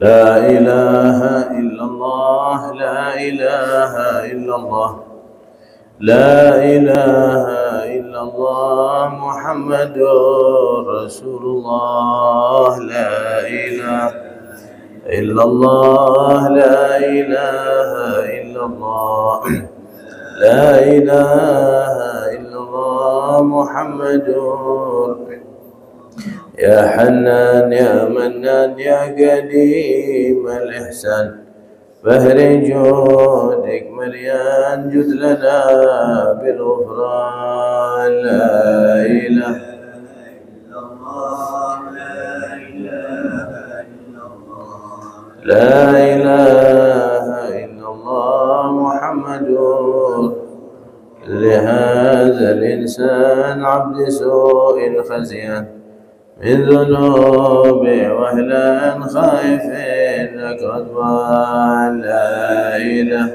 لا إله إلا الله لا إله إلا الله لا إله إلا الله محمد رسول الله لا إله إلا الله لا إله إلا الله لا إله إلا الله محمد يا حنان يا منان يا قديم الإحسان بهر جودك مليان جد لنا بالغفران لا إله إلا الله لا إله إلا الله محمد لهذا الإنسان عبد سوء خزيان من ذنوبي وهلا خائف إنك غضبان لا إله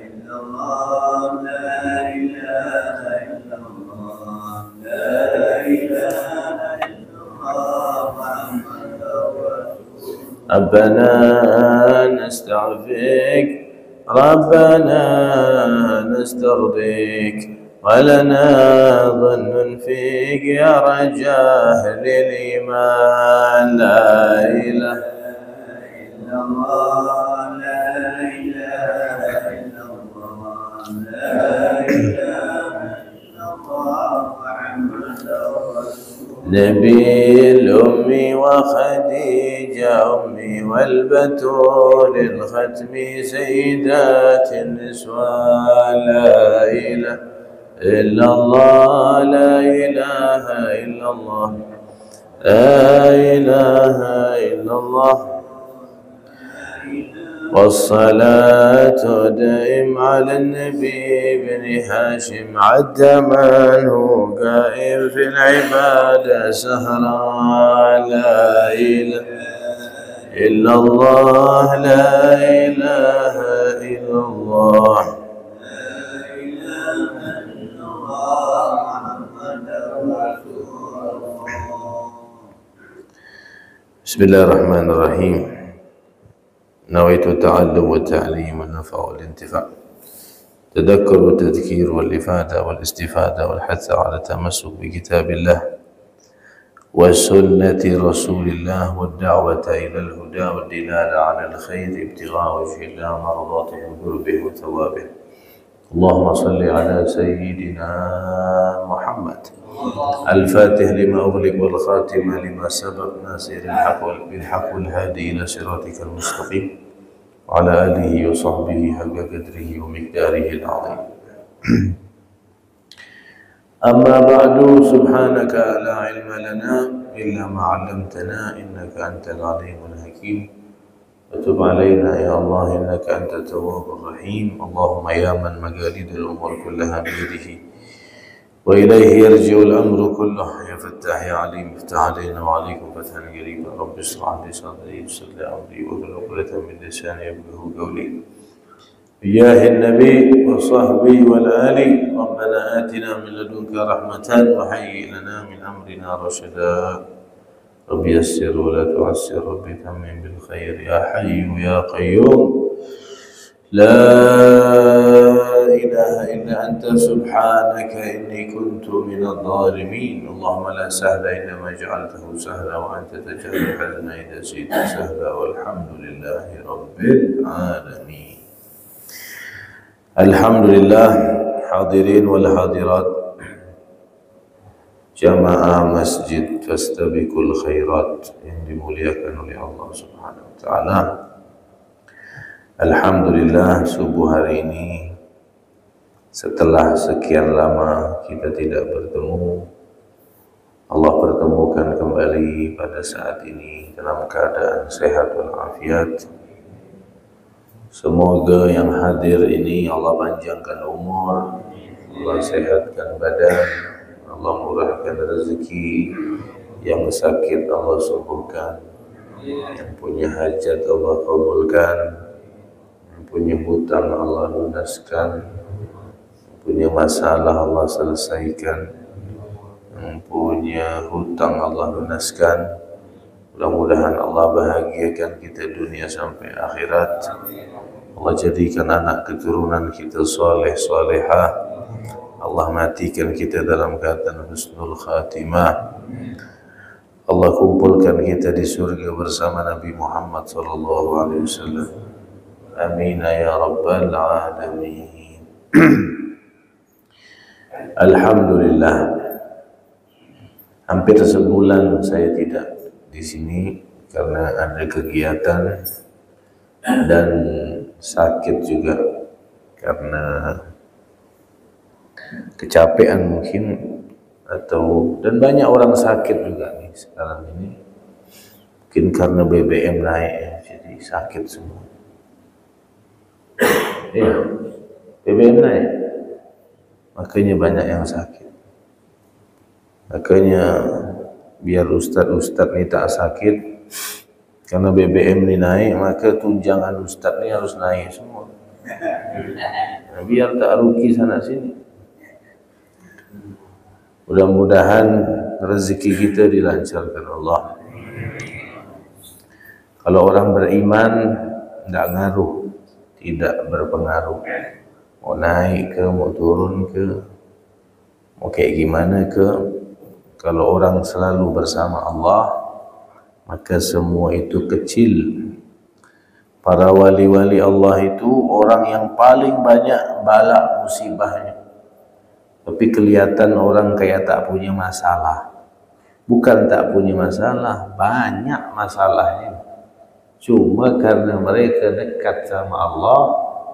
إلا الله لا إله إلا الله لا إله إلا الله محمد ربنا نستعفيك ربنا نسترضيك ولنا ظن فيك يا رجاء للإيمان لا إله إلا الله لا إله إلا الله لا إله إلا الله محمد رسول نبي الأم وخديجة أمي والبتول الختم سيدات النسوان لا إله إلا الله لا إله إلا الله لا إله إلا الله والصلاة دائم على النبي بن هاشم عد من هو قائم في العبادة سهرا لا إله إلا الله لا إله إلا الله بسم الله الرحمن الرحيم نويت التعلم والتعليم والنفع والانتفاع تذكر والتذكير والإفادة والاستفادة والحث على التمسك بكتاب الله وسنة رسول الله والدعوة إلى الهدى والدلالة على الخير ابتغاء وجه الله مرضاته وقربه وثوابه اللهم صل على سيدنا محمد الفاتح لما أغلق والخاتم لما سبق ناصر الحق بالحق والهادي إلى صراطك المستقيم وعلى آله وصحبه حق قدره ومقداره العظيم أما بعد سبحانك لا علم لنا إلا ما علمتنا إنك أنت العليم الحكيم وتب علينا يا الله إنك أنت التواب الرحيم اللهم يا من مقاليد الأمور كلها بيده وإليه يرجع الأمر كله يا فتاح يا عليم افتح علينا وعليكم فتحا قريبا رب اشرح لي صدري ويسر لي أمري واحلل عقدة من لساني يفقهوا قولي بجاه النبي وصحبه والآل ربنا آتنا من لدنك رحمة وهيئ لنا من أمرنا رشدا رب يسر ولا تعسر رب تمم بالخير يا حي يا قيوم لا إله إلا أنت سبحانك إني كنت من الظالمين اللهم لا سهل إلا ما جعلته سهلا وأنت تجعل الحزن إذا شئت سهلا والحمد لله رب العالمين الحمد لله حاضرين والحاضرات جماعة مسجد فاستبقوا الخيرات yang dimuliakan oleh Allah Subhanahu wa taala. Alhamdulillah subuh hari ini setelah sekian lama kita tidak bertemu, Allah pertemukan kembali pada saat ini dalam keadaan sehat walafiat. Semoga yang hadir ini Allah panjangkan umur, Allah sehatkan badan, Allah murahkan rezeki, yang sakit Allah sembuhkan, yang punya hajat Allah kabulkan, yang punya hutang Allah lunaskan, yang punya masalah Allah selesaikan, yang punya hutang Allah lunaskan, Mudah-mudahan Allah bahagiakan kita dunia sampai akhirat. Allah jadikan anak keturunan kita soleh solehah. Allah matikan kita dalam keadaan husnul khatimah. Allah kumpulkan kita di surga bersama Nabi Muhammad SAW. Amin ya rabbal alamin. Alhamdulillah. Hampir sebulan saya tidak di sini karena ada kegiatan dan sakit juga karena kecapean mungkin dan banyak orang sakit juga nih sekarang ini, mungkin karena BBM naik ya, jadi sakit semua. Iya, BBM naik, makanya banyak yang sakit. Makanya biar ustadz ini tak sakit, karena BBM ini naik, maka tunjangan ustadz ini harus naik semua. Nah, biar tak rugi sana sini. Mudah-mudahan rezeki kita dilancarkan Allah. Kalau orang beriman tidak ngaruh, tidak berpengaruh. Mau naik ke, mau turun ke, mau kayak gimana ke, kalau orang selalu bersama Allah, maka semua itu kecil. Para wali-wali Allah itu orang yang paling banyak bala musibahnya. Tapi kelihatan orang kayak tak punya masalah. Bukan tak punya masalah, banyak masalahnya. Cuma karena mereka dekat sama Allah,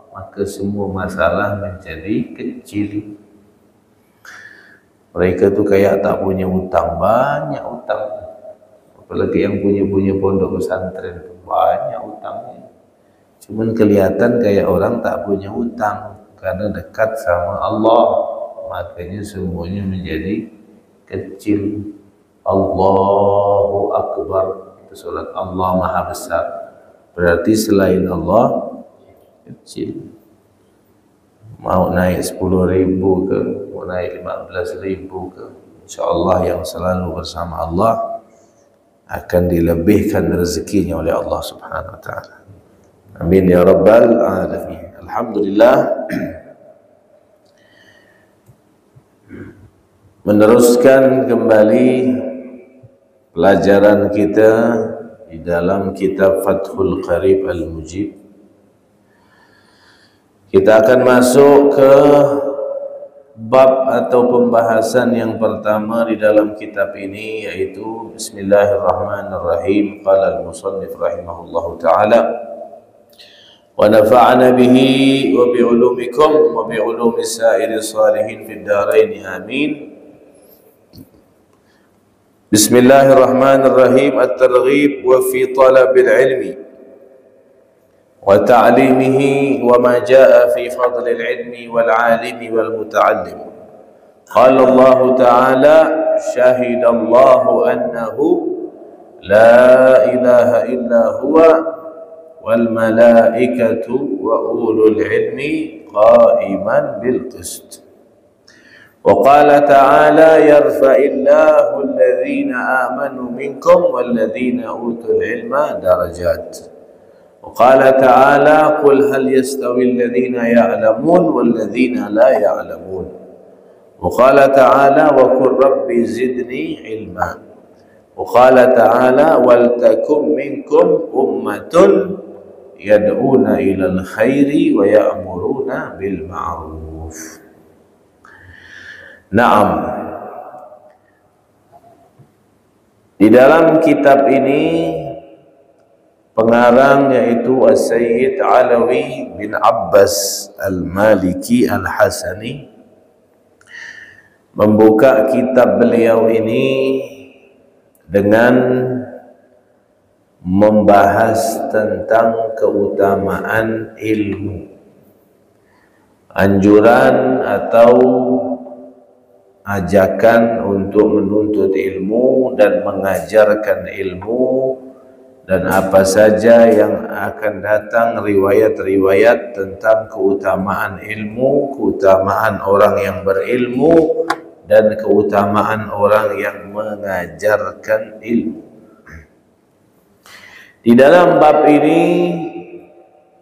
maka semua masalah menjadi kecil. Mereka tuh kayak tak punya utang, banyak utang. Apalagi yang punya pondok pesantren, banyak utangnya. Cuman kelihatan kayak orang tak punya utang karena dekat sama Allah. Makanya semuanya menjadi kecil. Allahu Akbar, itu salat Allah Maha Besar. Berarti selain Allah kecil. Mau naik 10.000 ke, mau naik 15.000 ke, insyaallah yang selalu bersama Allah akan dilebihkan rezekinya oleh Allah Subhanahu wa taala. Amin ya rabbal alamin. Alhamdulillah. Meneruskan kembali pelajaran kita di dalam kitab Fathul Qarib Al-Mujib. Kita akan masuk ke bab atau pembahasan yang pertama di dalam kitab ini, yaitu Bismillahirrahmanirrahim. Qala al-musannif rahimahullahu ta'ala, wa nafa'ana bihi wa bi'ulumikum wa bi'ulumi sa'iri salihin fid darain amin. Bismillahirrahmanirrahim. At-targhib wa fi talabil ilmi wa ta'limihi wa ma jaa fi fadlil ilmi wal alimi wal muta'allim. Qala Allah ta'ala, syahida Allah annahu la ilaha illa huwa wal malaikatu wa ulul ilmi qa'iman bil qist. وقال تعالى يرفع الله الذين آمنوا منكم والذين أوتوا العلم درجات. وقال تعالى قل هل يستوي الذين يعلمون والذين لا يعلمون. وقال تعالى وقل ربي زدني علما. وقال تعالى ولتكن منكم أمة يدعون إلى الخير ويأمرون بالمعروف. Naam. Di dalam kitab ini pengarang yaitu As-Sayyid Alawi bin Abbas Al-Maliki Al-Hasani membuka kitab beliau ini dengan membahas tentang keutamaan ilmu, anjuran atau ajakan untuk menuntut ilmu dan mengajarkan ilmu, dan apa saja yang akan datang riwayat-riwayat tentang keutamaan ilmu, keutamaan orang yang berilmu, dan keutamaan orang yang mengajarkan ilmu. Di dalam bab ini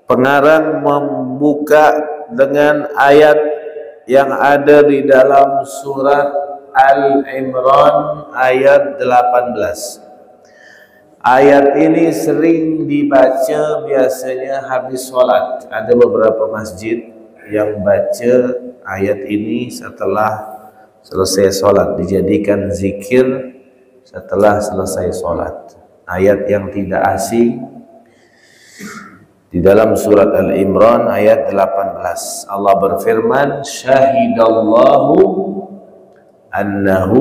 pengarang membuka dengan ayat yang ada di dalam surat Al-Imran ayat 18. Ayat ini sering dibaca biasanya habis sholat. Ada beberapa masjid yang baca ayat ini setelah selesai sholat, dijadikan zikir setelah selesai sholat. Ayat yang tidak asing di dalam surat Al-Imran ayat 18. Allah berfirman, syahidallahu annahu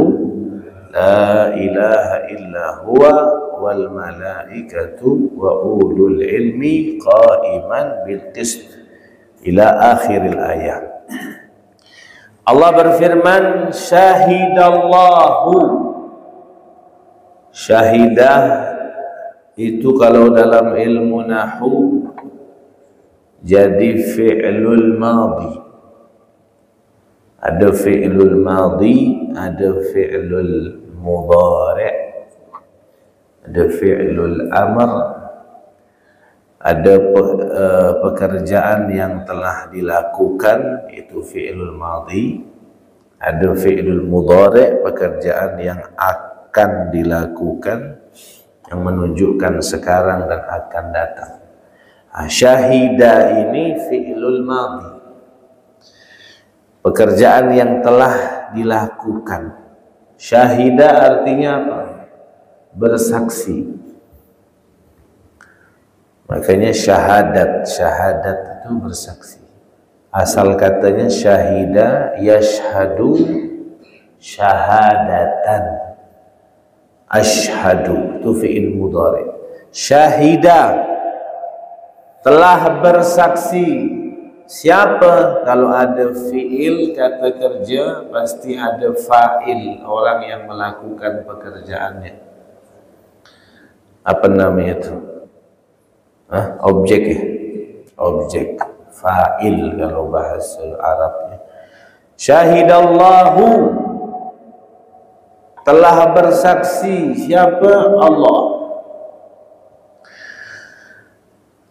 la ilaha illa huwa wal malaikatu wa ulul ilmi qaiman bil qist, ila akhiril ayat. Allah berfirman, syahidallahu. Syahidah itu kalau dalam ilmu nahwu jadi fi'lul madhi. Ada fi'lul madhi, ada fi'lul mudhari', ada fi'lul amr, ada pekerjaan yang telah dilakukan, itu fi'lul madhi. Ada fi'lul mudhari', pekerjaan yang akan dilakukan, yang menunjukkan sekarang dan akan datang. Syahida ini fi'lul madhi, pekerjaan yang telah dilakukan. Syahida artinya apa? Bersaksi. Makanya syahadat itu bersaksi. Asal katanya syahida yashhadu syahadatan. Ashhadu itu fi'il mudhari. Syahida telah bersaksi. Siapa? Kalau ada fi'il kata kerja pasti ada fa'il, orang yang melakukan pekerjaannya. Apa namanya itu? Objek ya? Objek. Fa'il kalau bahasa Arabnya. Syahidallahu, telah bersaksi. Siapa? Allah.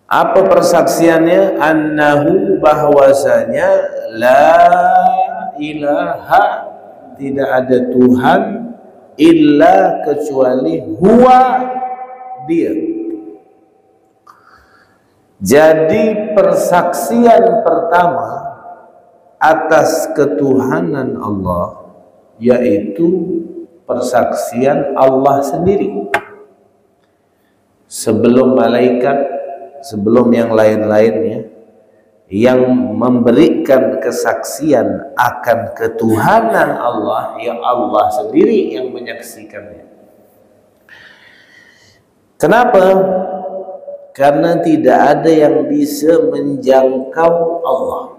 Apa persaksiannya? Annahu, bahwasanya la ilaha, tidak ada Tuhan illa, kecuali huwa, dia. Jadi persaksian pertama atas ketuhanan Allah yaitu persaksian Allah sendiri. Sebelum malaikat, sebelum yang lain-lainnya, yang memberikan kesaksian akan ketuhanan Allah, ya Allah sendiri yang menyaksikannya. Kenapa? Karena tidak ada yang bisa menjangkau Allah.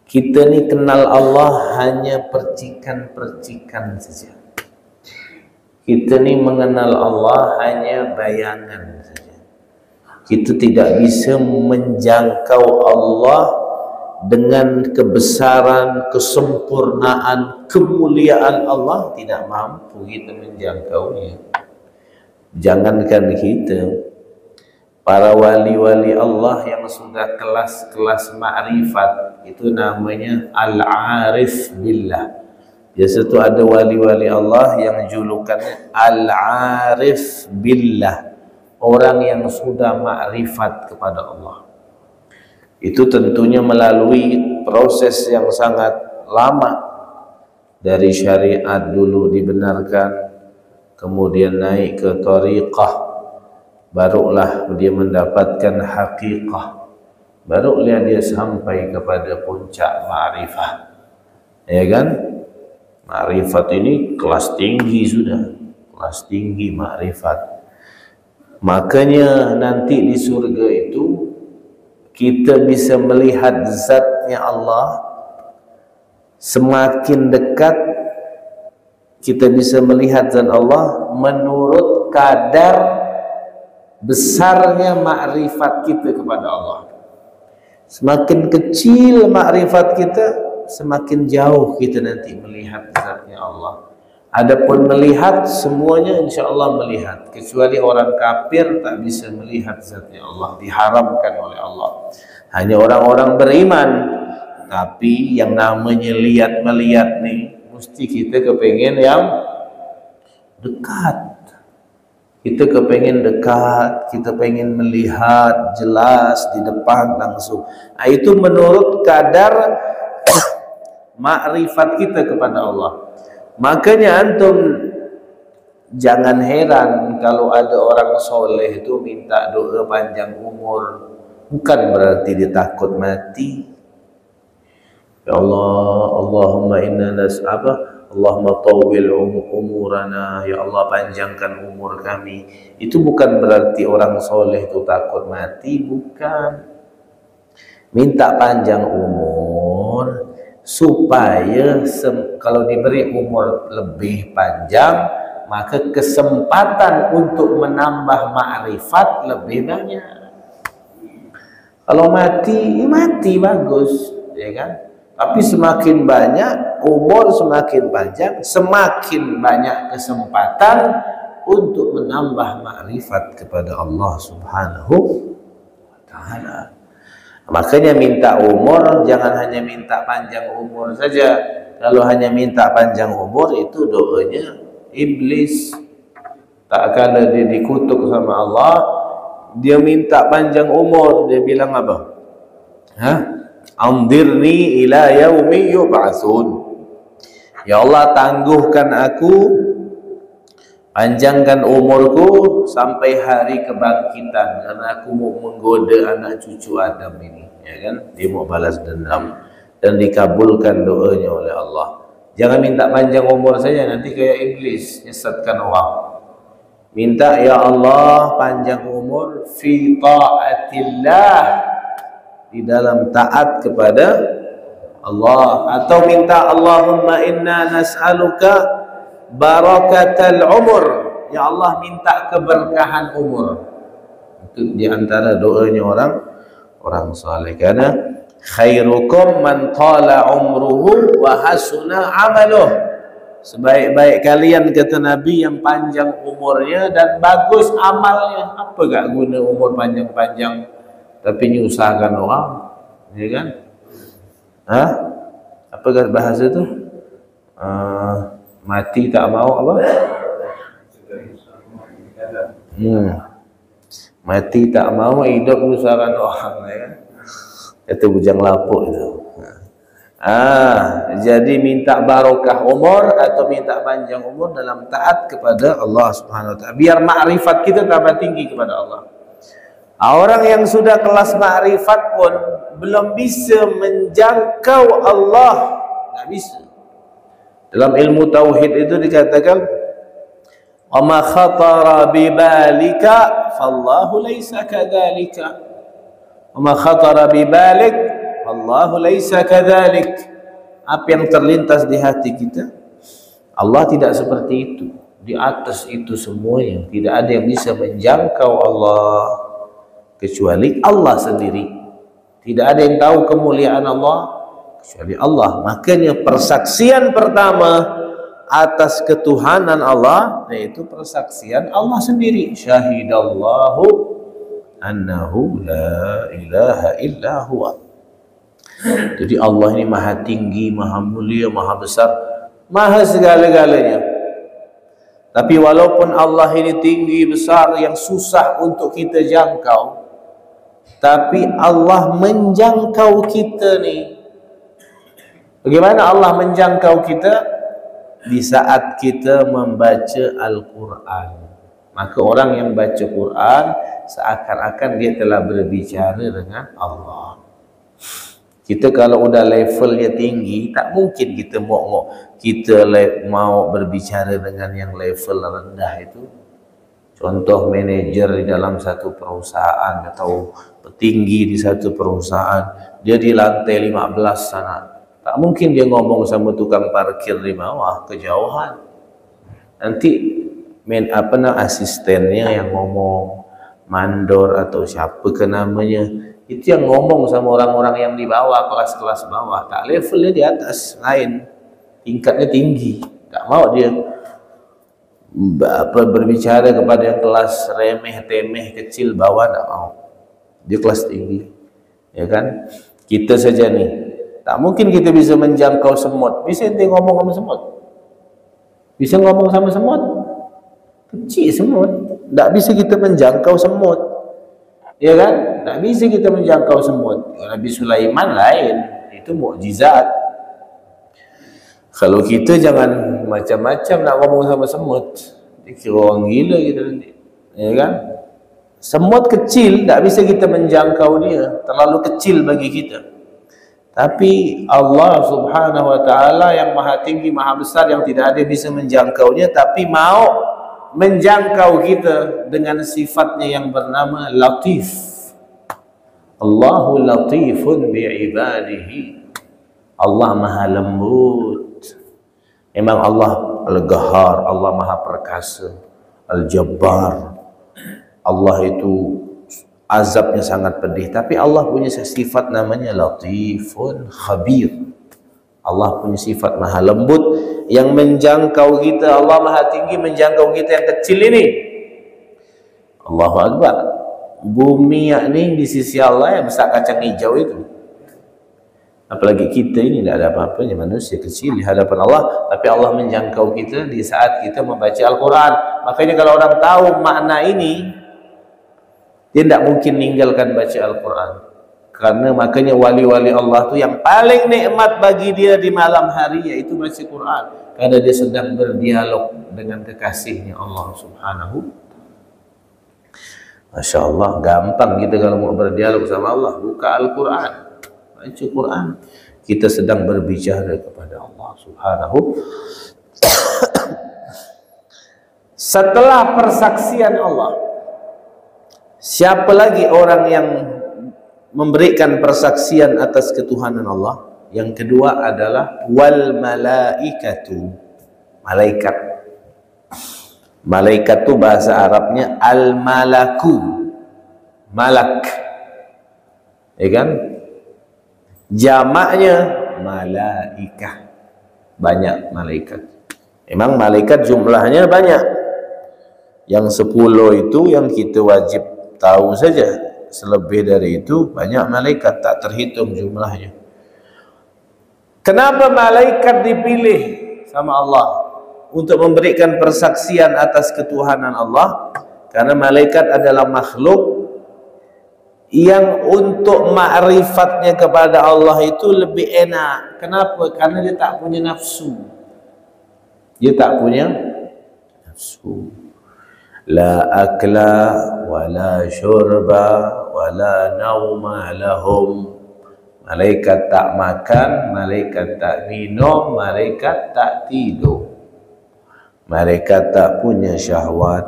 Kita ni kenal Allah hanya percikan-percikan saja. Kita ni mengenal Allah hanya bayangan saja. Kita tidak bisa menjangkau Allah dengan kebesaran, kesempurnaan, kemuliaan Allah. Tidak mampu kita menjangkaunya. Jangankan kita, para wali-wali Allah yang sudah kelas-kelas ma'rifat, itu namanya al-arif billah. Biasa tu ada wali-wali Allah yang julukannya al-arif billah, orang yang sudah ma'rifat kepada Allah. Itu tentunya melalui proses yang sangat lama. Dari syariat dulu dibenarkan, kemudian naik ke tariqah, barulah dia mendapatkan haqiqah, barulah dia sampai kepada puncak ma'rifah. Ya kan? Ma'rifat ini kelas tinggi sudah, kelas tinggi ma'rifat. Makanya nanti di surga itu kita bisa melihat zatnya Allah. Semakin dekat kita bisa melihat zat Allah menurut kadar besarnya makrifat kita kepada Allah. Semakin kecil makrifat kita, semakin jauh kita nanti melihat zatnya Allah. Adapun melihat, semuanya insya Allah melihat, kecuali orang kafir tak bisa melihat zatnya Allah, diharamkan oleh Allah. Hanya orang-orang beriman. Tapi yang namanya lihat melihat nih, mesti kita kepengen yang dekat. Kita kepengen dekat, kita pengen melihat jelas di depan langsung. Nah, itu menurut kadar makrifat kita kepada Allah. Makanya antum jangan heran kalau ada orang soleh itu minta doa panjang umur. Bukan berarti dia takut mati. Ya Allah, Allahumma inna nas'aba, Allahumma tawwil umurana, ya Allah panjangkan umur kami. Itu bukan berarti orang soleh itu takut mati, bukan. Minta panjang umur supaya kalau diberi umur lebih panjang, maka kesempatan untuk menambah ma'rifat lebih banyak. Kalau mati, mati bagus, ya kan? Tapi semakin banyak umur, semakin panjang, semakin banyak kesempatan untuk menambah ma'rifat kepada Allah Subhanahu wa Ta'ala. Makanya minta umur, jangan hanya minta panjang umur saja. Kalau hanya minta panjang umur, itu doanya iblis. Tak kala dia dikutuk sama Allah, dia minta panjang umur, dia bilang apa? Anzirni ila yaumi yub'atsun. Ya Allah, tangguhkan aku, panjangkan umurku sampai hari kebangkitan, karena aku mau menggoda anak cucu Adam ini, ya kan? Dia mau balas dendam, dan dikabulkan doanya oleh Allah. Jangan minta panjang umur saja, nanti kayak iblis nyesatkan orang. Minta, ya Allah panjang umur fi ta'atillah, di dalam taat kepada Allah. Atau minta, Allahumma inna nas'aluka barakatal umur, ya Allah minta keberkahan umur. Itu diantara doanya orang saleh. Karena khairukum man tala umruhu wa hasuna amaluh. Sebaik-baik kalian, kata Nabi, yang panjang umurnya dan bagus amalnya. Apa gak guna umur panjang-panjang tapi nyusahkan orang, ya kan? Apa gak bahasa itu? Mati tak mau apa? Mati tak mau, hidup nyusahkan orang, ya kan? Itu bujang lapuk itu. Jadi minta barokah umur atau minta panjang umur dalam taat kepada Allah Subhanahu wa Ta'ala, biar makrifat kita tambah tinggi kepada Allah. Orang yang sudah kelas makrifat pun belum bisa menjangkau Allah, tak bisa. Dalam ilmu tauhid itu dikatakan, wa ma khatara bi balika fallahu laysa kadzalika, wa ma khatara bi balik Allahu laisa kadzalik. Apa yang terlintas di hati kita, Allah tidak seperti itu. Di atas itu semuanya, tidak ada yang bisa menjangkau Allah kecuali Allah sendiri. Tidak ada yang tahu kemuliaan Allah kecuali Allah. Makanya persaksian pertama atas ketuhanan Allah, yaitu persaksian Allah sendiri. Syahidallahu annahu la ilaha illa huwa. Jadi Allah ini maha tinggi, maha mulia, maha besar, maha segala-galanya. Tapi walaupun Allah ini tinggi, besar, yang susah untuk kita jangkau, tapi Allah menjangkau kita nih. Bagaimana Allah menjangkau kita? Di saat kita membaca Al-Quran. Maka orang yang baca Quran seakan-akan dia telah berbicara dengan Allah. Kita kalau udah levelnya tinggi, tak mungkin kita mau berbicara dengan yang level rendah itu. Contoh manajer di dalam satu perusahaan atau petinggi di satu perusahaan, dia di lantai 15 sana. Tak mungkin dia ngomong sama tukang parkir di bawah, kejauhan. Nanti asistennya yang ngomong, mandor atau siapa ke namanya, itu yang ngomong sama orang-orang yang di bawah, kelas-kelas bawah. Tak levelnya di atas, lain tingkatnya tinggi, tak mau dia. berbicara kepada yang kelas remeh temeh kecil bawah, tak mau. Dia kelas tinggi, ya kan? Kita saja nih, tak mungkin kita bisa menjangkau semut. Bisa ente ngomong sama semut? Bisa ngomong sama semut? Kecil semut, tak bisa kita menjangkau semut, ya kan? Tak bisa kita menjangkau semut. Nabi Sulaiman lain, itu mukjizat. Kalau kita jangan macam-macam nak ngomong sama semut, kira orang gila kita nanti, ya kan? Semut kecil, tak bisa kita menjangkau dia, terlalu kecil bagi kita. Tapi Allah Subhanahu wa ta'ala yang maha tinggi, maha besar, yang tidak ada bisa menjangkaunya, tapi mau menjangkau kita dengan sifatnya yang bernama Latif. Allahu latifun bi'ibadihi. Allah maha lembut. Memang Allah Al-Ghahar, Allah maha perkasa, Al-Jabbar. Allah itu azabnya sangat pedih, tapi Allah punya sifat namanya Latifun Khabir. Allah punya sifat maha lembut yang menjangkau kita. Allah maha tinggi menjangkau kita yang kecil ini. Allahu Akbar. Bumi ini di sisi Allah yang besar kacang hijau itu. Apalagi kita ini tidak ada apa-apanya, manusia kecil di hadapan Allah, tapi Allah menjangkau kita di saat kita membaca Al-Quran. Makanya kalau orang tahu makna ini, dia tidak mungkin meninggalkan baca Al-Quran. Karena makanya wali-wali Allah itu yang paling nikmat bagi dia di malam hari yaitu baca Quran. Karena dia sedang berdialog dengan kekasihnya Allah Subhanahu. Masya Allah, gampang kita kalau mau berdialog sama Allah, buka Al-Quran, baca Quran. Kita sedang berbicara kepada Allah Subhanahu. Setelah persaksian Allah, siapa lagi orang yang memberikan persaksian atas ketuhanan Allah? Yang kedua adalah wal malaikatu, malaikat. Malaikat itu bahasa Arabnya al malaku, malak, ya kan? Jamaknya malaikah, banyak malaikat. Memang malaikat jumlahnya banyak. Yang 10 itu yang kita wajib tahu saja. Selebih dari itu banyak malaikat, tak terhitung jumlahnya. Kenapa malaikat dipilih sama Allah untuk memberikan persaksian atas ketuhanan Allah? Karena malaikat adalah makhluk yang untuk ma'rifatnya kepada Allah itu lebih enak. Kenapa? Karena dia tak punya nafsu. Dia tak punya nafsu. La akla wala syurba wala nauma lahum. Malaikat tak makan, malaikat tak minum, malaikat tak tidur. Malaikat tak punya syahwat.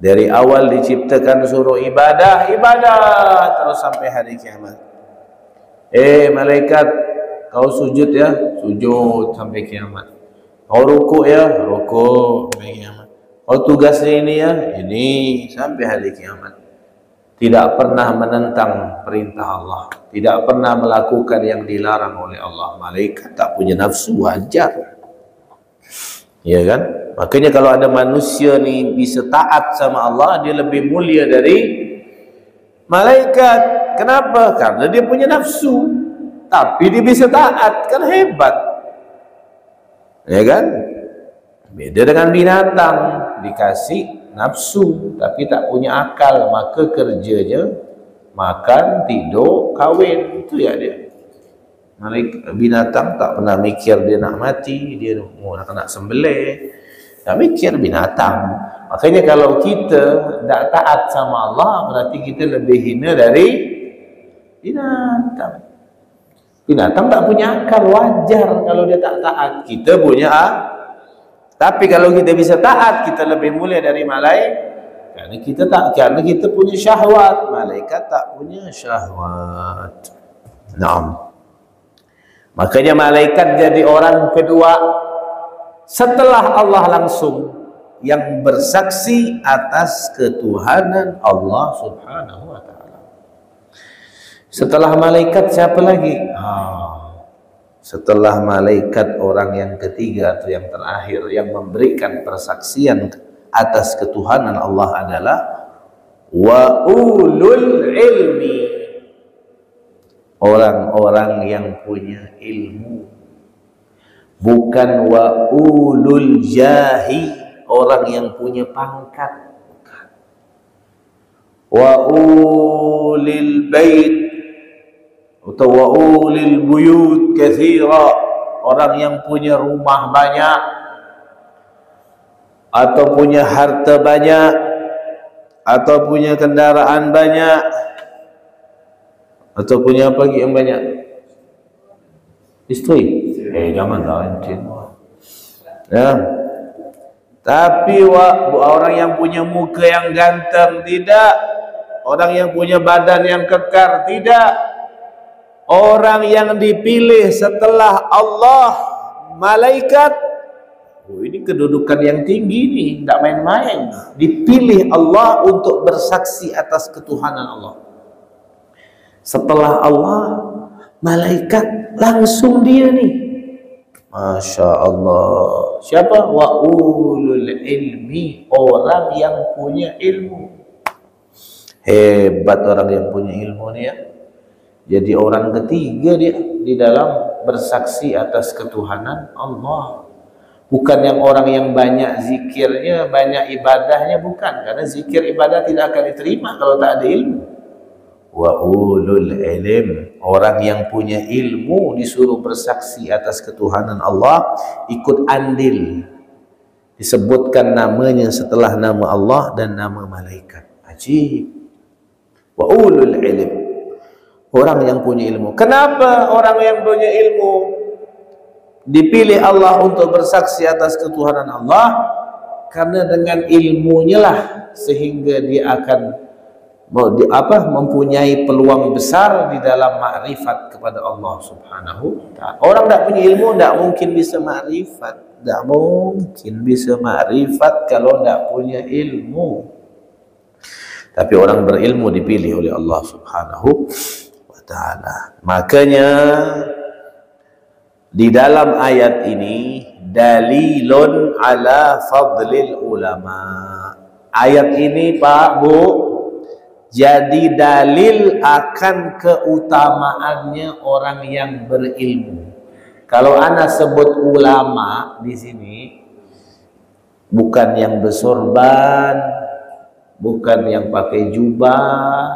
Dari awal diciptakan suruh ibadah, ibadah terus sampai hari kiamat. Malaikat, kau sujud ya, sujud sampai kiamat. Kau rukuk ya, rukuk sampai kiamat. Kau tugasnya ini ya, ini sampai hari kiamat. Tidak pernah menentang perintah Allah, tidak pernah melakukan yang dilarang oleh Allah. Malaikat tak punya nafsu, wajar. Ya kan? Makanya kalau ada manusia nih bisa taat sama Allah, dia lebih mulia dari malaikat. Kenapa? Karena dia punya nafsu, tapi dia bisa taat, kan hebat. Ya kan? Beda dengan binatang, dikasih nafsu tapi tak punya akal, maka kerjanya makan, tidur, kawin, itu ya dia. Binatang tak pernah mikir dia nak mati, dia mau nak sembelih, tak mikir binatang. Makanya kalau kita tak taat sama Allah, berarti kita lebih hina dari binatang. Binatang tak punya akal, wajar kalau dia tak taat. Kita punya tapi kalau kita bisa taat, kita lebih mulia dari malaikat. Karena kita punya syahwat, malaikat tak punya syahwat. Naam. Makanya malaikat jadi orang kedua setelah Allah langsung yang bersaksi atas ketuhanan Allah Subhanahu wa ta'ala. Setelah malaikat siapa lagi? Setelah malaikat orang yang ketiga atau yang terakhir yang memberikan persaksian atas ketuhanan Allah adalah wa ulul ilmi, orang-orang yang punya ilmu, bukan wa ulul jahi, orang yang punya pangkat. Wa ulil bait atau wa ulil buyut katsira, orang yang punya rumah banyak atau punya harta banyak atau punya kendaraan banyak atau punya apa lagi yang banyak? Istri. Janganlah encik. Ya. Tapi orang yang punya muka yang ganteng tidak, orang yang punya badan yang kekar tidak, orang yang dipilih setelah Allah, malaikat. Ini kedudukan yang tinggi nih, tidak main-main. Dipilih Allah untuk bersaksi atas ketuhanan Allah. Setelah Allah, malaikat, langsung dia nih. Masya Allah. Siapa? Wa ulul ilmi, orang yang punya ilmu. Hebat orang yang punya ilmu nih ya. Jadi orang ketiga dia di dalam bersaksi atas ketuhanan Allah. Bukan yang orang yang banyak zikirnya, banyak ibadahnya, bukan. Karena zikir ibadah tidak akan diterima kalau tak ada ilmu. Wa ulul ilm, orang yang punya ilmu disuruh bersaksi atas ketuhanan Allah, ikut andil. Disebutkan namanya setelah nama Allah dan nama malaikat. Ajib. Wa ulul ilm, orang yang punya ilmu. Kenapa orang yang punya ilmu dipilih Allah untuk bersaksi atas ketuhanan Allah? Karena dengan ilmunya lah sehingga dia akan mempunyai peluang besar di dalam makrifat kepada Allah Subhanahu wa ta'ala. Orang tidak punya ilmu tidak mungkin bisa makrifat, tidak mungkin bisa makrifat kalau tidak punya ilmu. Tapi orang berilmu dipilih oleh Allah Subhanahu wa ta'ala. Makanya di dalam ayat ini dalilun ala fadlil ulama. Ayat ini Pak Bu jadi dalil akan keutamaannya orang yang berilmu. Kalau ana sebut ulama di sini, bukan yang bersorban, bukan yang pakai jubah,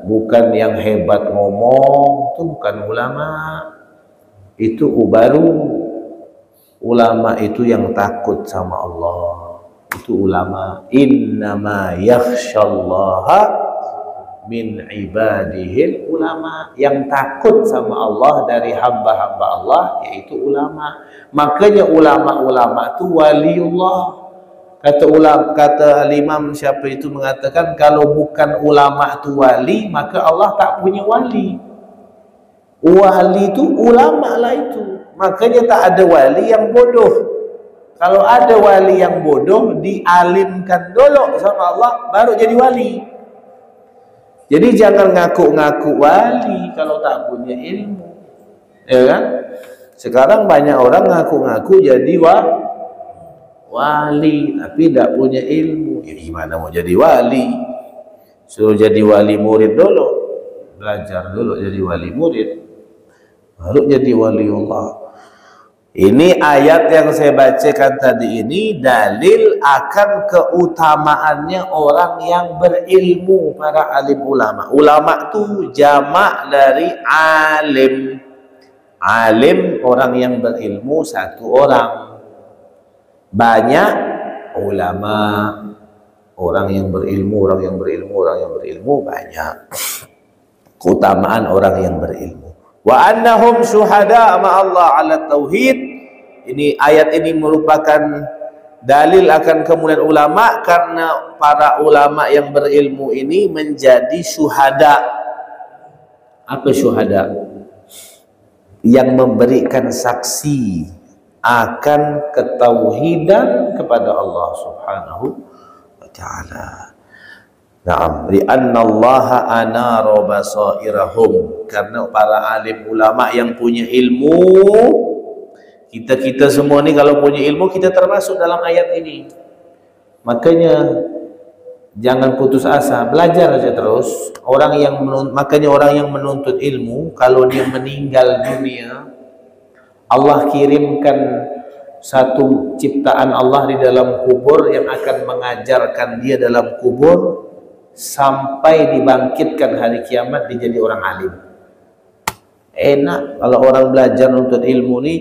bukan yang hebat ngomong, itu bukan ulama. Itu baru ulama itu yang takut sama Allah. Itu ulama. Innama yakhsyallaha min ibadihil ulama. Yang takut sama Allah dari hamba-hamba Allah yaitu ulama. Makanya ulama-ulama itu waliullah. Kata Imam siapa itu mengatakan, kalau bukan ulama itu wali, maka Allah tak punya wali. Wali itu ulama lah itu. Makanya tak ada wali yang bodoh. Kalau ada wali yang bodoh, dialimkan dulu sama Allah, baru jadi wali. Jadi jangan ngaku-ngaku wali kalau tak punya ilmu. Ya kan? Sekarang banyak orang ngaku-ngaku jadi wali, tapi tidak punya ilmu. Ya gimana mau jadi wali? Suruh jadi wali murid dulu. Belajar dulu jadi wali murid. Baru jadi waliullah. Ini ayat yang saya bacakan tadi ini dalil akan keutamaannya orang yang berilmu, para alim ulama. Ulama itu jamak dari alim. Alim orang yang berilmu satu orang. Banyak ulama, orang yang berilmu, orang yang berilmu, orang yang berilmu banyak. Keutamaan orang yang berilmu. Wa annahum syuhada ma'allah ala tauhid. Ini ayat ini merupakan dalil akan kemuliaan ulama, karena para ulama yang berilmu ini menjadi syuhada. Apa syuhada? Yang memberikan saksi akan ketauhidan kepada Allah Subhanahu wa ta'ala. Na'am, li'anna Allah anara basairahum, karena para alim ulama yang punya ilmu, Kita semua ni kalau punya ilmu, kita termasuk dalam ayat ini. Makanya jangan putus asa, belajar aja terus. Makanya orang yang menuntut ilmu, kalau dia meninggal dunia, Allah kirimkan satu ciptaan Allah di dalam kubur yang akan mengajarkan dia dalam kubur sampai dibangkitkan hari kiamat, dia jadi orang alim. Enak kalau orang belajar nuntut ilmu ni,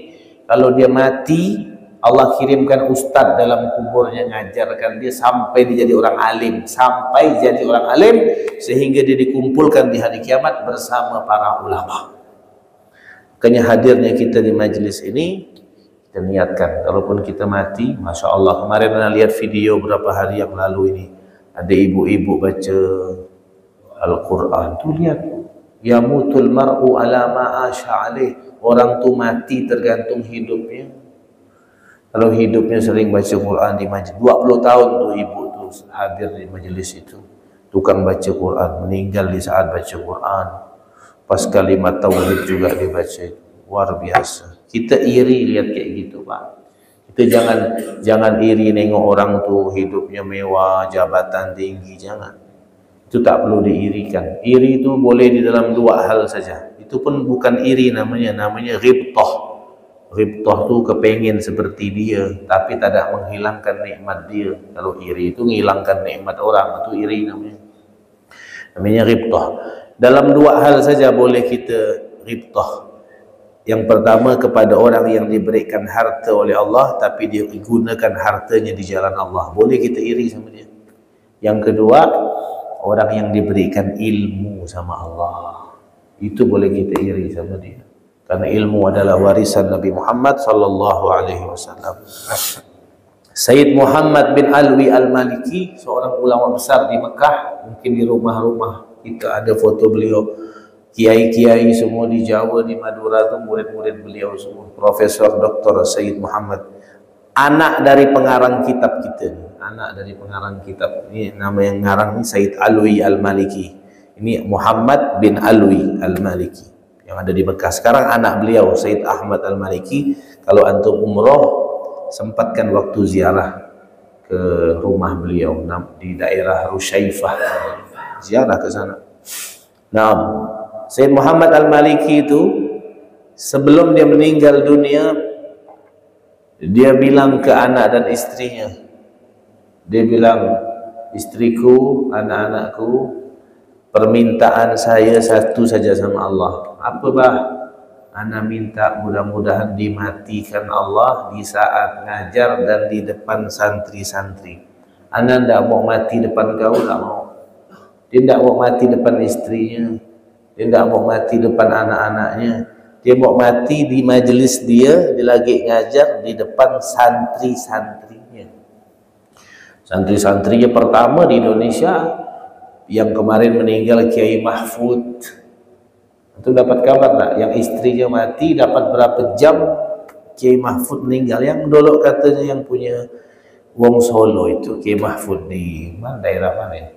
kalau dia mati, Allah kirimkan ustadz dalam kuburnya ngajarkan dia sampai dia jadi orang alim, sampai jadi orang alim sehingga dia dikumpulkan di hari kiamat bersama para ulama. Makanya hadirnya kita di majlis ini, kita niatkan kalaupun kita mati, Masya Allah, kemarin saya lihat video beberapa hari yang lalu ini, ada ibu-ibu baca Al-Quran, tuh lihat, yamutul mar'u ala ma'asha alaih, orang tu mati tergantung hidupnya. Kalau hidupnya sering baca Quran di majlis, 20 tahun tuh ibu tuh hadir di majlis itu, tukang baca Quran, meninggal di saat baca Quran, pas kalimat tauhid juga dibaca, luar biasa. Kita iri lihat kayak gitu Pak. Kita jangan iri nengok orang tuh hidupnya mewah, jabatan tinggi, jangan. Itu tak perlu diirikan. Iri itu boleh di dalam dua hal saja. Itu pun bukan iri namanya ghibtah. Ghibtah itu kepengen seperti dia, tapi tidak menghilangkan nikmat dia. Kalau iri itu menghilangkan nikmat orang, itu iri namanya ghibtah. Dalam dua hal saja boleh kita ghibtah. Yang pertama, kepada orang yang diberikan harta oleh Allah tapi dia gunakan hartanya di jalan Allah, boleh kita iri sama dia. Yang kedua, orang yang diberikan ilmu sama Allah, itu boleh kita iri sama dia, karena ilmu adalah warisan Nabi Muhammad sallallahu alaihi wasallam. Sayyid Muhammad bin Alwi Al-Maliki, seorang ulama besar di Mekah, mungkin di rumah-rumah kita ada foto beliau. Kiai-kiai semua di Jawa, di Madura itu murid-murid beliau semua. Profesor Dr. Sayyid Muhammad, anak dari pengarang kitab kita, anak dari pengarang kitab. Ini nama yang ngarang ini Sayyid Alwi Al-Maliki. Ini Muhammad bin Alwi Al-Maliki yang ada di Mekah. Sekarang anak beliau Sayyid Ahmad Al-Maliki, kalau antum umroh, sempatkan waktu ziarah ke rumah beliau di daerah Rusyaifah, ziarah ke sana. Nah, Sayyid Muhammad Al-Maliki itu sebelum dia meninggal dunia, dia bilang ke anak dan istrinya, dia bilang, istriku, anak-anakku, permintaan saya satu saja sama Allah. Apa bah? Ana minta mudah-mudahan dimatikan Allah di saat ngajar dan di depan santri-santri. Ana tidak mau mati depan kau, tak mau. Dia tidak mau mati depan istrinya, dia tidak mau mati depan anak-anaknya, dia mau mati di majelis dia lagi ngajar di depan santri-santrinya. Santri-santrinya pertama di Indonesia yang kemarin meninggal, Kiai Mahfud. Itu dapat kabar tak? Yang istrinya mati dapat berapa jam Kiai Mahfud meninggal. Yang dulu katanya yang punya Wong Solo itu Kiai Mahfud di mana, daerah mana ya?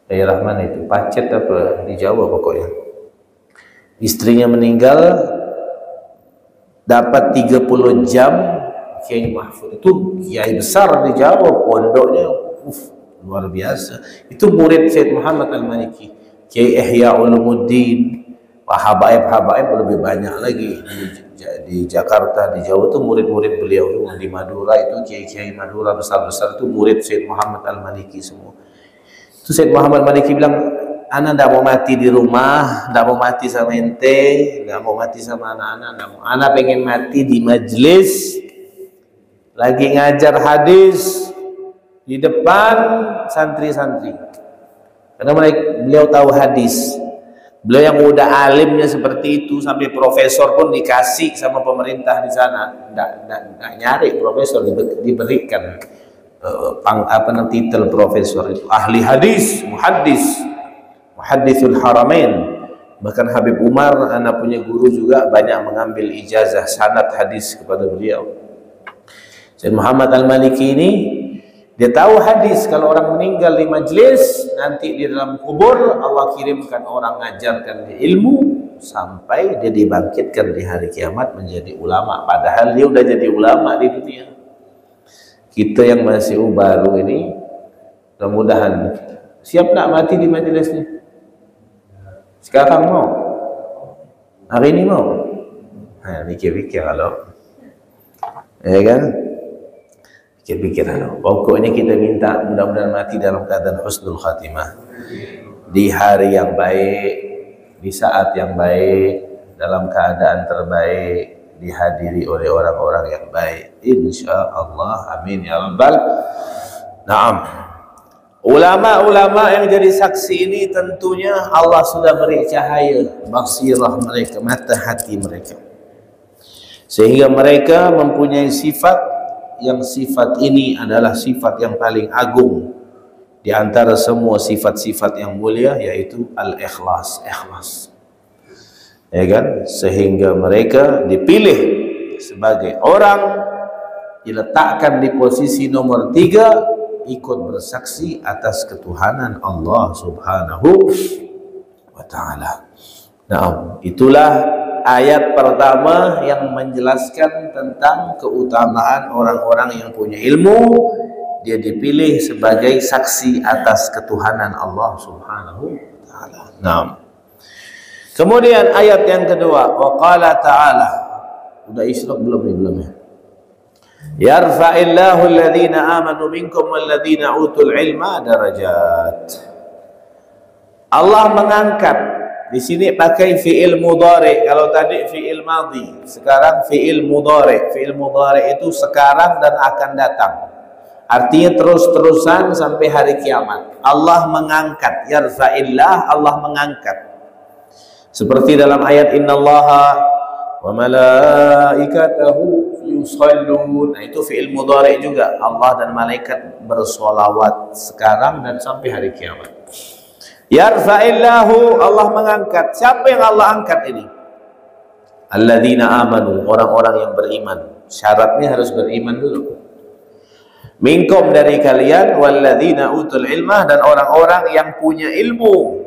Daerah mana itu? Pacet apa? Di Jawa pokoknya. Istrinya meninggal dapat 30 jam Kiai Mahfud. Itu kiai besar di Jawa, pondoknya luar biasa. Itu murid Sayyid Muhammad Al-Maliki. Kiai Ihya Ulumuddin, habaib-habaib lebih banyak lagi di Jakarta, di Jawa itu murid-murid beliau. Di Madura itu kiai-kiai Madura besar-besar itu murid Sayyid Muhammad Al-Maliki semua. Itu Sayyid Muhammad Al-Maliki bilang, ana tidak mau mati di rumah, tidak mau mati sama ente, tidak mau mati sama anak-anak, ana pengen mati di majlis lagi ngajar hadis di depan santri-santri. Karena beliau tahu hadis. Beliau yang udah alimnya seperti itu, sampai profesor pun dikasih sama pemerintah di sana. Nggak nyari profesor, diberikan titel profesor itu. Ahli hadis, muhaddisul haramain. Bahkan Habib Umar, anak punya guru juga, banyak mengambil ijazah sanad hadis kepada beliau. Sayyid Muhammad Al-Maliki ini, dia tahu hadis, kalau orang meninggal di majlis, nanti di dalam kubur Allah kirimkan orang ngajarkan dia ilmu sampai dia dibangkitkan di hari kiamat menjadi ulama, padahal dia udah jadi ulama di dunia. Kita yang masih baru ini, mudah-mudahan siap nak mati di majelis ini? Sekarang mau? Hari ini mau? Pikir-pikir kalau, ya kan? Pikir-pikir kalau. Pokoknya kita minta mudah-mudahan mati dalam keadaan husnul khatimah, di hari yang baik, di saat yang baik, dalam keadaan terbaik, dihadiri oleh orang-orang yang baik, insya Allah. Amin ya rabbal. Naam. Ulama-ulama yang jadi saksi ini tentunya Allah sudah beri cahaya basirah mereka, mata hati mereka, sehingga mereka mempunyai sifat yang sifat ini adalah sifat yang paling agung di antara semua sifat-sifat yang mulia, yaitu al-ikhlas, ikhlas. Ya kan? Sehingga mereka dipilih sebagai orang diletakkan di posisi nomor 3, ikut bersaksi atas ketuhanan Allah Subhanahu wa ta'ala. Nah, itulah ayat pertama yang menjelaskan tentang keutamaan orang-orang yang punya ilmu. Dia dipilih sebagai saksi atas ketuhanan Allah Subhanahu wa ta'ala. Nah, kemudian ayat yang kedua, wa qala ta'ala. Udah isyraq belum nih? Belum ya? Yarfa'illahu alladhina amanu minkum walladhina utul ilma darajat. Allah mengangkat. Di sini pakai fi'il mudhari. Kalau tadi fi'il madhi, sekarang fi'il mudhari. Fi'il mudhari itu sekarang dan akan datang. Artinya terus-terusan sampai hari kiamat. Allah mengangkat. Yarfa'illah, Allah mengangkat. Seperti dalam ayat innallaha wa malaikatahu yusallun. Nah, itu fi'il mudhari juga. Allah dan malaikat bersolawat sekarang dan sampai hari kiamat. Yarfa'illahu, Allah mengangkat. Siapa yang Allah angkat ini? Alladzina amanu, orang-orang yang beriman. Syaratnya harus beriman dulu. Minkum, dari kalian, walladzina utul ilmah, dan orang-orang yang punya ilmu.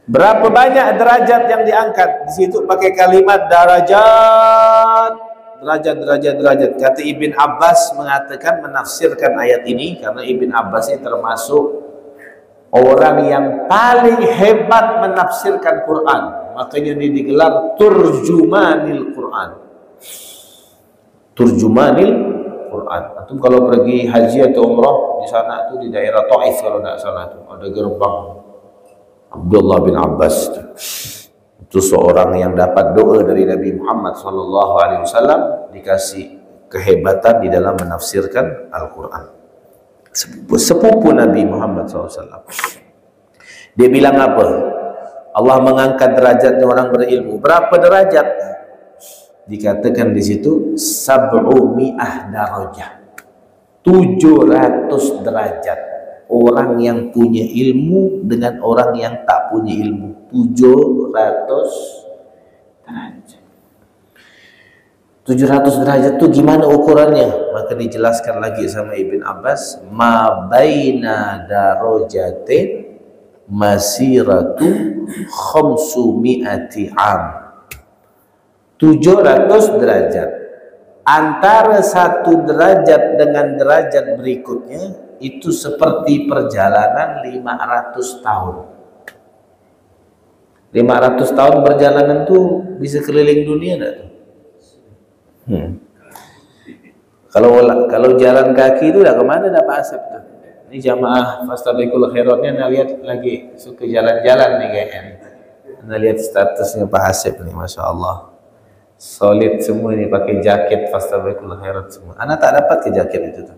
Berapa banyak derajat yang diangkat? Di situ pakai kalimat darajat, derajat. Kata Ibn Abbas mengatakan, menafsirkan ayat ini, karena Ibn Abbas ini termasuk orang yang paling hebat menafsirkan Quran. Makanya dia digelar turjumanil Quran. Turjumanil Quran. Antum kalau pergi haji atau umrah di sana tuh, di daerah Taif kalau tidak salah tuh, ada gerbang Abdullah bin Abbas. Itu seorang yang dapat doa dari Nabi Muhammad SAW, dikasih kehebatan di dalam menafsirkan Al-Quran. Sepupu Nabi Muhammad SAW. Dia bilang apa? Allah mengangkat derajatnya orang berilmu. Berapa derajat? Dikatakan di situ 700 darajat. 700 derajat. Orang yang punya ilmu dengan orang yang tak punya ilmu. 700 derajat. 700 derajat itu gimana ukurannya? Maka dijelaskan lagi sama Ibn Abbas, ma baina darajatin masiratu khamsumi'ati am. 700 derajat. Antara satu derajat dengan derajat berikutnya itu seperti perjalanan 500 tahun. 500 tahun perjalanan tuh bisa keliling dunia enggak? Kalau jalan kaki itu udah kemana dah Pak Asep tuh? Ini jamaah Fastabiqul Khairatnya, anda lihat lagi suka jalan-jalan nih kayaknya. Anda lihat statusnya Pak Asep nih, Masya Allah. Solid semua ini, pakai jaket Fastabiqul Khairat semua. Anda tak dapat ke jaket itu tuh.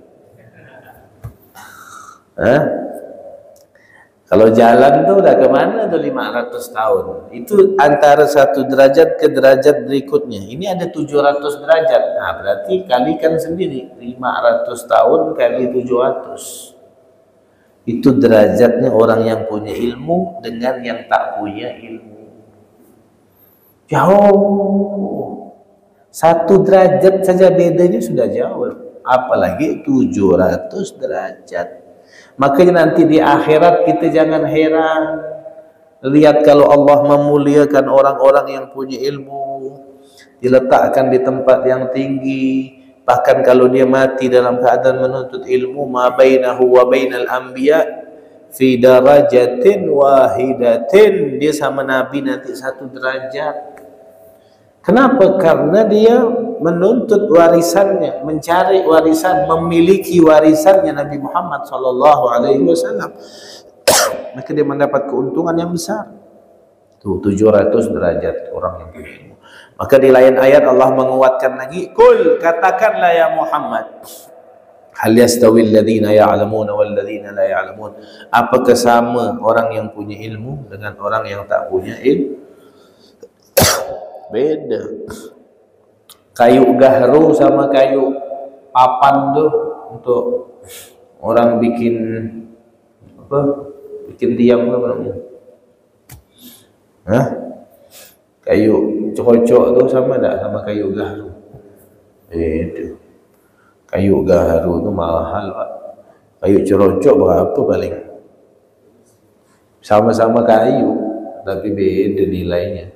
Kalau jalan tuh udah kemana tuh 500 tahun. Itu antara satu derajat ke derajat berikutnya. Ini ada 700 derajat. Nah berarti kalikan sendiri 500 tahun kali 700. Itu derajatnya orang yang punya ilmu dengan yang tak punya ilmu. Jauh. Satu derajat saja bedanya sudah jauh. Apalagi 700 derajat. Makanya nanti di akhirat kita jangan heran Lihat kalau Allah memuliakan orang-orang yang punya ilmu, diletakkan di tempat yang tinggi, bahkan kalau dia mati dalam keadaan menuntut ilmu, ma bainahu wa bainal anbiya fi darajatin wahidatin, dia sama Nabi nanti satu derajat. Kenapa? Karena dia menuntut warisannya, mencari warisan, memiliki warisannya Nabi Muhammad sallallahu alaihi wasallam. Maka dia mendapat keuntungan yang besar. Tuh 700 derajat orang yang punya ilmu. Maka di lain ayat Allah menguatkan lagi, "Qul, katakanlah ya Muhammad, hal yastawil ladzina ya'lamuna wal ladzina la ya'lamun?" Apakah sama orang yang punya ilmu dengan orang yang tak punya ilmu? Beda. Kayu gahru sama kayu papan tuh untuk orang bikin apa? Bikin tiang apa namanya? Hah? Kayu cocok tu sama tak sama kayu gahru? Itu. Kayu gahru tu mahal, Pak. Kayu cerocok berapa paling? Sama-sama kayu, tapi beda nilainya.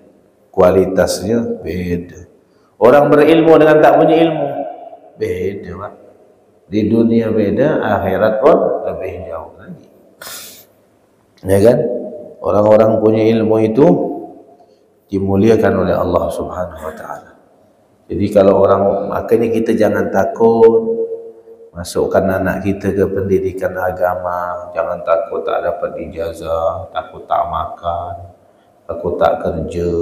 Kualitasnya beda. Orang berilmu dengan tak punya ilmu beda, Pak. Di dunia beda, akhirat pun lebih jauh lagi. Ya kan? Orang-orang punya ilmu itu dimuliakan oleh Allah Subhanahu wa taala. Jadi kalau orang, makanya kita jangan takut masukkan anak kita ke pendidikan agama, jangan takut tak dapat ijazah, takut tak makan, takut tak kerja,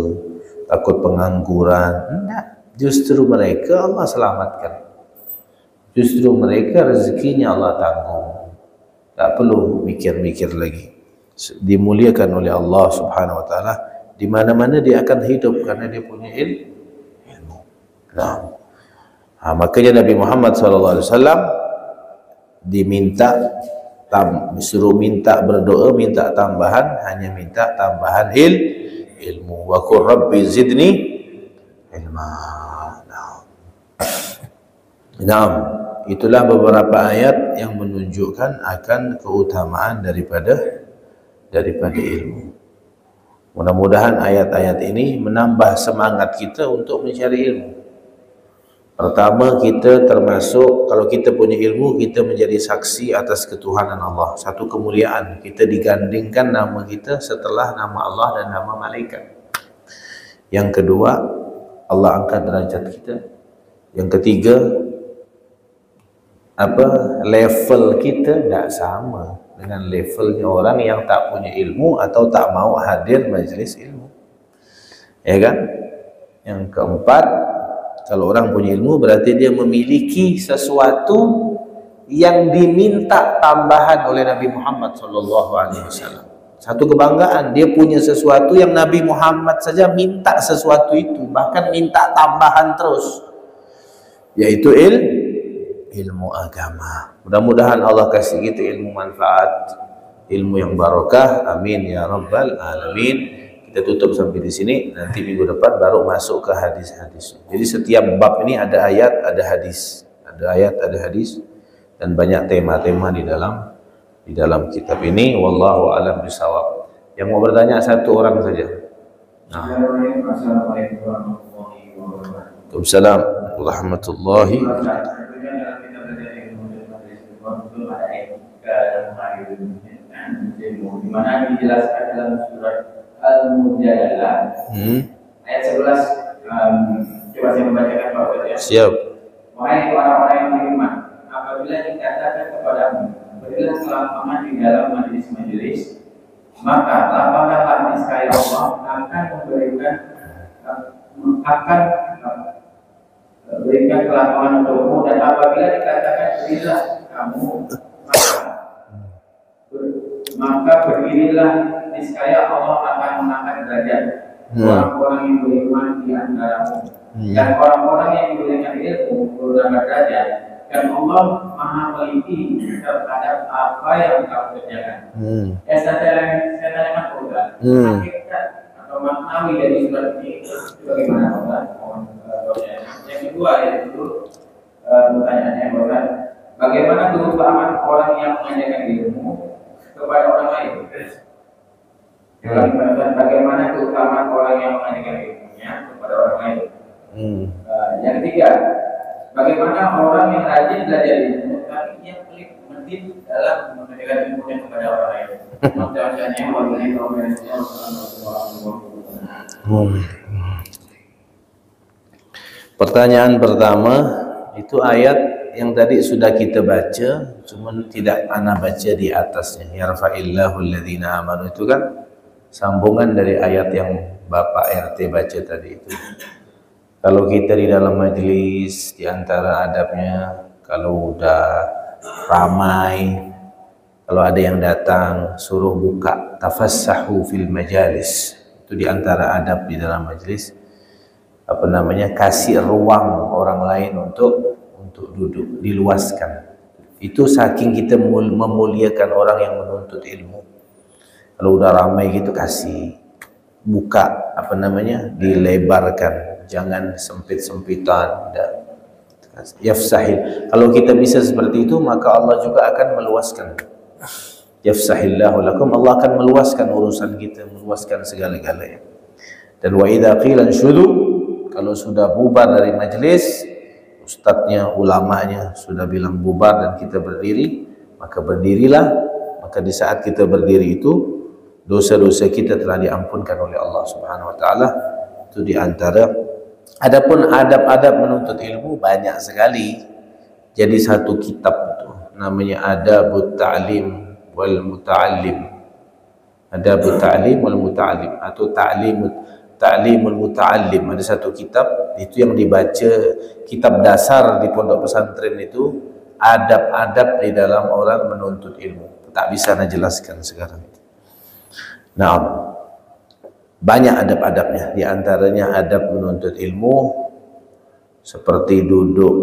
takut pengangguran. Enggak, justru mereka Allah selamatkan. Justru mereka rezekinya Allah tanggung. Tak perlu mikir-mikir lagi. Dimuliakan oleh Allah Subhanahu wa taala, di mana-mana dia akan hidup karena dia punya ilmu. Nah, makanya Nabi Muhammad SAW diminta disuruh minta berdoa, minta tambahan, hanya minta tambahan ilmu. Wa qur rabbi zidni ilma. Nah, itulah beberapa ayat yang menunjukkan akan keutamaan daripada ilmu. Mudah-mudahan ayat-ayat ini menambah semangat kita untuk mencari ilmu. Pertama, kita termasuk, kalau kita punya ilmu, kita menjadi saksi atas ketuhanan Allah. Satu kemuliaan, kita digandingkan nama kita setelah nama Allah dan nama malaikat. Yang kedua, Allah angkat derajat kita. Yang ketiga, level kita tidak sama dengan levelnya orang yang tak punya ilmu atau tak mau hadir majlis ilmu. Ya kan? Yang keempat, kalau orang punya ilmu berarti dia memiliki sesuatu yang diminta tambahan oleh Nabi Muhammad SAW. Satu kebanggaan, dia punya sesuatu yang Nabi Muhammad saja minta sesuatu itu, bahkan minta tambahan terus, yaitu ilmu agama. Mudah-mudahan Allah kasih kita ilmu manfaat, ilmu yang barakah. Amin ya rabbal alamin. Kita tutup sampai di sini. Nanti minggu depan baru masuk ke hadis-hadis. Jadi setiap bab ini ada ayat, ada hadis, ada ayat, ada hadis, dan banyak tema-tema di dalam kitab ini. Wallahu a'lam bishawab. Yang mau bertanya satu orang saja. Waalaikumsalam warahmatullahi wabarakatuh. Di mana dijelaskan dalam surat Al-Mujadalah ayat 11. Coba saya membacakan Pak Ustaz ya. Siap. Wahai orang-orang yang beriman, apabila dikatakan kepadamu, berilah kelapangan di dalam majelis-majelis, maka lapangkanlah niscaya Allah akan berikan kelapangan untukmu. Dan apabila dikatakan berilah kamu, maka berdirilah, niscaya Allah akan mengangkat derajat orang-orang yang beriman di antaramu, dan orang-orang yang diberikan ilmu bertambah derajat, dan Allah Maha Teliti terhadap apa yang kamu kerjakan. Saya tanyakan Ustaz, hakikat atau maknawi dari surat ini bagaimana Ustaz? Yang kedua yaitu pertanyaannya Ustaz, bagaimana keutamaan orang yang mengajarkan ilmu kepada orang lain? Bagaimana keutamaan orang yang mengajarkan ilmunya kepada orang lain. Yang ketiga, bagaimana orang yang rajin belajar ilmu tapi dia pelit medit dalam mengajarkan ilmunya kepada orang lain. Contohnya Pertanyaan pertama itu ayat yang tadi sudah kita baca, cuman tidak ana baca di atasnya. Yarfa'illahu alladhina amanu, itu kan sambungan dari ayat yang Bapak RT baca tadi itu. Kalau kita di dalam majelis, di antara adabnya, kalau udah ramai, kalau ada yang datang, suruh buka tafassahu fil majalis. Itu di antara adab di dalam majelis. Apa namanya, kasih ruang orang lain untuk duduk, diluaskan. Itu saking kita memuliakan orang yang menuntut ilmu. Kalau udah ramai gitu, kasih buka, apa namanya, dilebarkan, jangan sempit-sempitan. Yafsahil. Kalau kita bisa seperti itu, maka Allah juga akan meluaskan. Yafsahillahu lakum, Allah akan meluaskan urusan kita, meluaskan segala-galanya. Dan wa idza qila syudu, kalau sudah bubar dari majelis, ustadznya, ulamanya sudah bilang bubar dan kita berdiri, maka berdirilah. Maka di saat kita berdiri itu, dosa-dosa kita telah diampunkan oleh Allah Subhanahu wa taala. Itu di antara. Adapun adab-adab menuntut ilmu banyak sekali. Jadi satu kitab itu namanya Adabut Ta'lim wal Muta'allim. Adabut Ta'lim wal Muta'allim atau Ta'limul Muta'allim. Ada satu kitab itu yang dibaca, kitab dasar di pondok pesantren itu, adab-adab di dalam orang menuntut ilmu. Tak bisa saya jelaskan sekarang. Nah, banyak adab-adabnya. Di antaranya adab menuntut ilmu seperti duduk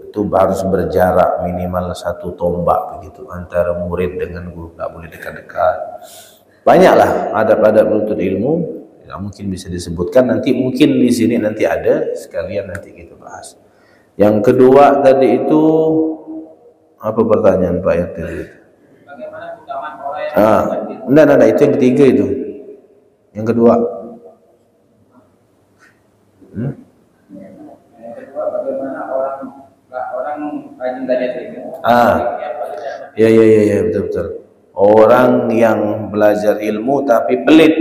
itu harus berjarak minimal 1 tombak begitu antara murid dengan guru, tak boleh dekat-dekat. Banyaklah adab-adab menuntut ilmu. Ya, mungkin bisa disebutkan nanti, mungkin di sini nanti ada sekalian nanti kita bahas. Yang kedua tadi itu apa pertanyaan Pak RT? Bagaimana keutamaan orang yang enggak, itu yang ketiga itu. Yang kedua. Yang kedua, bagaimana orang rajin belajar ilmu. Ya, betul. Orang yang belajar ilmu tapi pelit,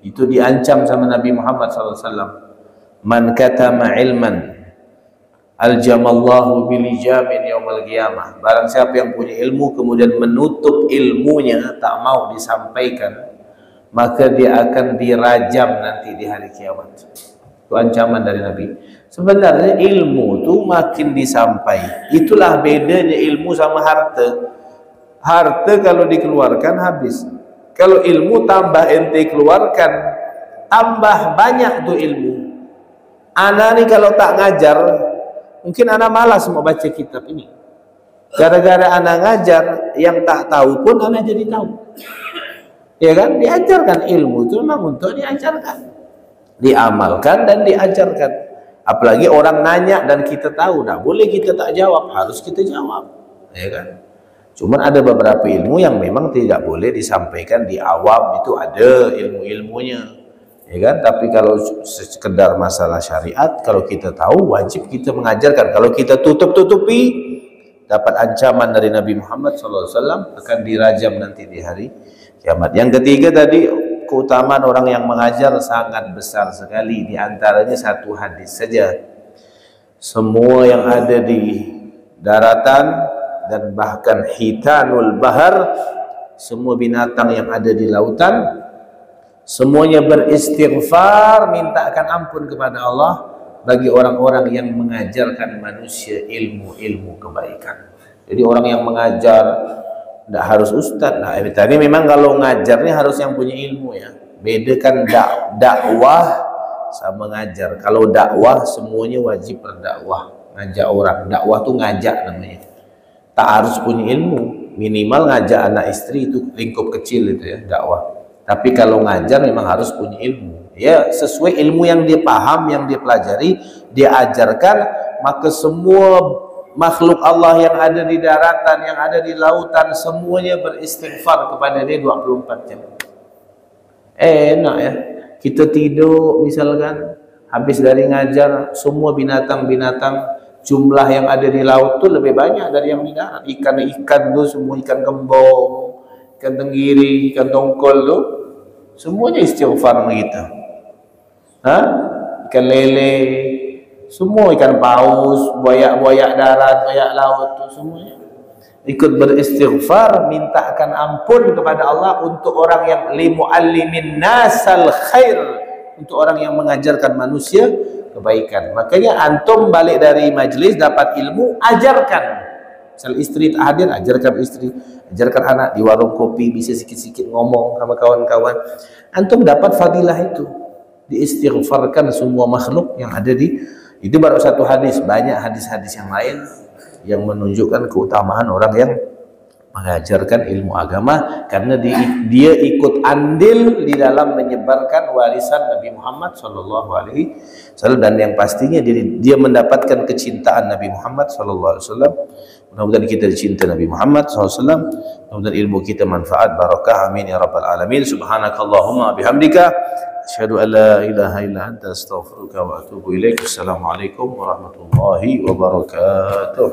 itu diancam sama Nabi Muhammad SAW. Man katama ilman aljamallahu bilijamin yaumal qiyamah. Barang siapa yang punya ilmu kemudian menutup ilmunya, tak mau disampaikan, maka dia akan dirajam nanti di hari kiamat. Itu ancaman dari Nabi. Sebenarnya ilmu itu makin disampai. Itulah bedanya ilmu sama harta. Harta kalau dikeluarkan habis. Kalau ilmu tambah ente keluarkan, tambah banyak tuh ilmu. Ana nih kalau tak ngajar, mungkin ana malas mau baca kitab ini. Gara-gara ana ngajar, yang tak tahu pun ana jadi tahu. Ya kan? Diajarkan ilmu itu memang untuk diajarkan, diamalkan dan diajarkan. Apalagi orang nanya dan kita tahu, nah boleh kita tak jawab, harus kita jawab. Ya kan? Cuman ada beberapa ilmu yang memang tidak boleh disampaikan di awam, itu ada ilmu-ilmunya, ya kan? Tapi kalau sekedar masalah syariat, kalau kita tahu wajib kita mengajarkan. Kalau kita tutup-tutupi, dapat ancaman dari Nabi Muhammad SAW, akan dirajam nanti di hari kiamat. Yang ketiga tadi, keutamaan orang yang mengajar sangat besar sekali. Di antaranya satu hadis saja. Semua yang ada di daratan dan bahkan hitanul bahar, semua binatang yang ada di lautan, semuanya beristighfar, mintakan ampun kepada Allah bagi orang-orang yang mengajarkan manusia ilmu-ilmu kebaikan. Jadi orang yang mengajar tidak harus ustadz. Nah, tadi memang kalau ngajarnya harus yang punya ilmu ya. Bedakan dakwah sama ngajar. Kalau dakwah semuanya wajib berdakwah, ngajak orang. Dakwah tuh ngajak namanya. Tak harus punya ilmu, minimal ngajak anak istri itu lingkup kecil itu ya, dakwah. Tapi kalau ngajar memang harus punya ilmu. Ya, sesuai ilmu yang dia paham, yang dia pelajari, dia ajarkan, maka semua makhluk Allah yang ada di daratan, yang ada di lautan, semuanya beristighfar kepada dia 24 jam. Enak ya. Kita tidur misalkan, habis dari ngajar, semua binatang-binatang jumlah yang ada di laut tuh lebih banyak dari yang di darat. Ikan-ikan tuh semua, ikan kembung, ikan tenggiri, ikan tongkol tuh semuanya istighfar sama kita. Hah? Ikan lele, semua ikan paus, buaya darat, buaya laut tuh semuanya ikut beristighfar, mintakan ampun kepada Allah untuk orang yang limuallimin nasal khair, untuk orang yang mengajarkan manusia kebaikan. Makanya antum balik dari majlis dapat ilmu, ajarkan. Misal istri tak hadir, ajarkan istri, ajarkan anak. Di warung kopi bisa sikit-sikit ngomong sama kawan-kawan, antum dapat fadilah itu. Diistighfarkan semua makhluk yang ada di itu. Baru satu hadis, banyak hadis-hadis yang lain yang menunjukkan keutamaan orang yang mengajarkan ilmu agama, karena dia ikut andil di dalam menyebarkan warisan Nabi Muhammad SAW, dan yang pastinya dia mendapatkan kecintaan Nabi Muhammad SAW. Mudah-mudahan kita dicinta Nabi Muhammad SAW, mudah-mudahan ilmu kita manfaat, barakah, amin ya rabbal alamin. Subhanakallahumma bihamdika asyhadu an la ilaha illa anta astaghfiruka wa atubu ilaik. Assalamualaikum warahmatullahi wabarakatuh.